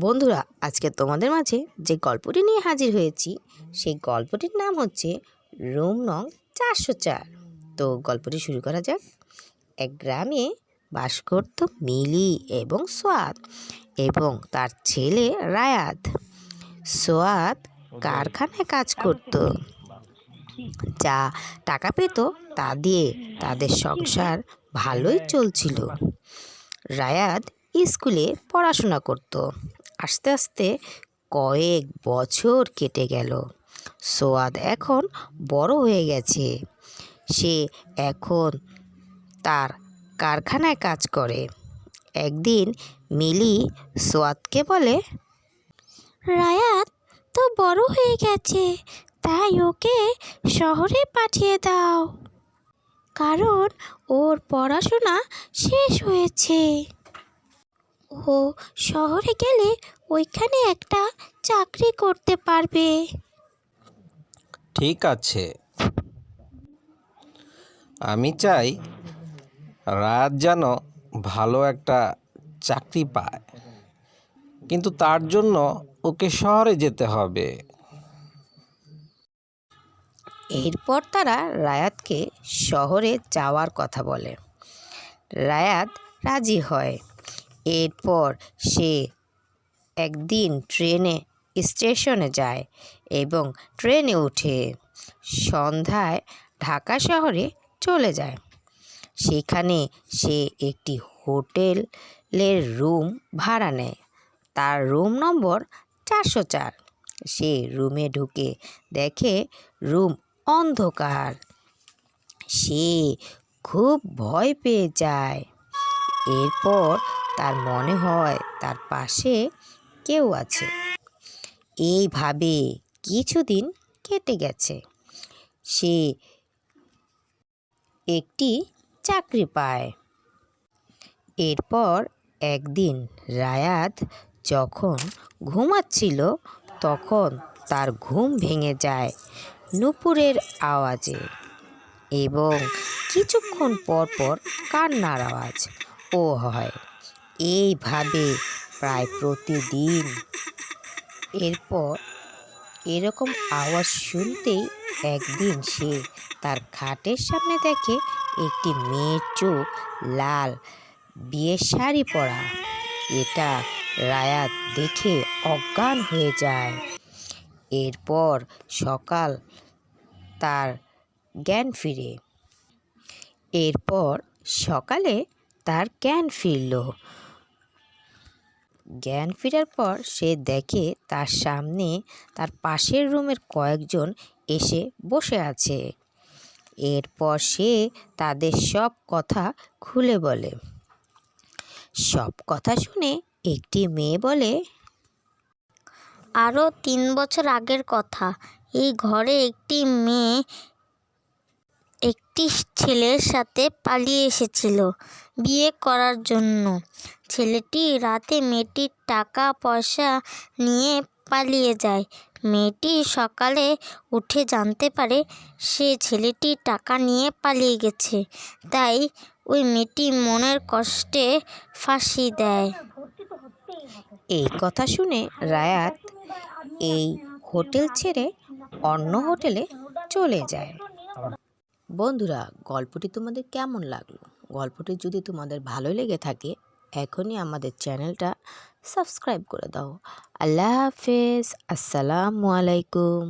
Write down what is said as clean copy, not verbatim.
বন্ধুরা, আজকে তোমাদের মাঝে যে গল্পটি নিয়ে হাজির হয়েছি সেই গল্পটির নাম হচ্ছে রুম নং 404। তো গল্পটি শুরু করা যাক। এক গ্রামে বাস করত মিলি এবং সোয়াদ এবং তার ছেলে রায়াত। সোয়াদ কারখানায় কাজ করত, যা টাকা পেত তা দিয়ে তাদের সংসার ভালোই চলছিল। রায়াত স্কুলে পড়াশোনা করত। আস্তে আস্তে কয়েক বছর কেটে গেল। সোয়াদ এখন বড় হয়ে গেছে। সে এখন তার কারখানায় কাজ করে। একদিন মিলি সোয়াদকে বলে, রায়াত তো বড় হয়ে গেছে, তাই ওকে শহরে পাঠিয়ে দাও, কারণ ওর পড়াশোনা শেষ হয়েছে। ও শহরে গেলে ওইখানে একটা চাকরি করতে পারবে। ঠিক আছে, আমি চাই রাত যেন ভালো একটা চাকরি পায়, কিন্তু তার জন্য ওকে শহরে যেতে হবে। এরপর তারা রায়াতকে শহরে যাওয়ার কথা বলে। রায়াত রাজি হয়। এরপর সে একদিন ট্রেনে স্টেশনে যায় এবং ট্রেনে উঠে সন্ধ্যায় ঢাকা শহরে চলে যায়। সেখানে সে একটি হোটেলের রুম ভাড়া নেয়। তার রুম নম্বর 404। সে রুমে ঢুকে দেখে রুম অন্ধকার। সে খুব ভয় পেয়ে যায়। এরপর তার মনে হয় তার পাশে কেউ আছে। এইভাবে কিছুদিন কেটে গেছে। সে একটি চাকরি পায়। এরপর একদিন রায়াত যখন ঘুমাচ্ছিল তখন তার ঘুম ভেঙে যায় নুপুরের আওয়াজে এবং কিছুক্ষণ পর পর কান্নার আওয়াজও হয়। এইভাবে প্রায় প্রতিদিন। এরপর এরকম আওয়াজ শুনতেই একদিন সে তার খাটের সামনে দেখে একটি মেয়ের চোখ লাল, বিয়ের শাড়ি পরা। এটা রায়াত দেখে অজ্ঞান হয়ে যায়। এরপর সকাল তার জ্ঞান ফিরে। এরপর সকালে তার জ্ঞান ফিরল। জ্ঞান ফেরার পর সে দেখে তার সামনে তার পাশের রুমের কয়েকজন এসে বসে আছে। এরপর সে তাদের সব কথা খুলে বলে। সব কথা শুনে একটি মেয়ে বলে, আরও 3 বছর আগের কথা, এই ঘরে একটি মেয়ে একটি ছেলের সাথে পালিয়ে এসেছিল বিয়ে করার জন্য। ছেলেটি রাতে মেয়েটির টাকা পয়সা নিয়ে পালিয়ে যায়। মেয়েটি সকালে উঠে জানতে পারে সে ছেলেটি টাকা নিয়ে পালিয়ে গেছে। তাই ওই মেয়েটি মনের কষ্টে ফাঁসি দেয়। এই কথা শুনে রায়াত এই হোটেল ছেড়ে অন্য হোটেলে চলে যায়। বন্ধুরা, গল্পটি তোমাদের কেমন লাগলো? গল্পটি যদি তোমাদের ভালো লেগে থাকে এখনই আমাদের চ্যানেলটা সাবস্ক্রাইব করে দাও। আল্লাহ হাফেজ। আসসালামু আলাইকুম।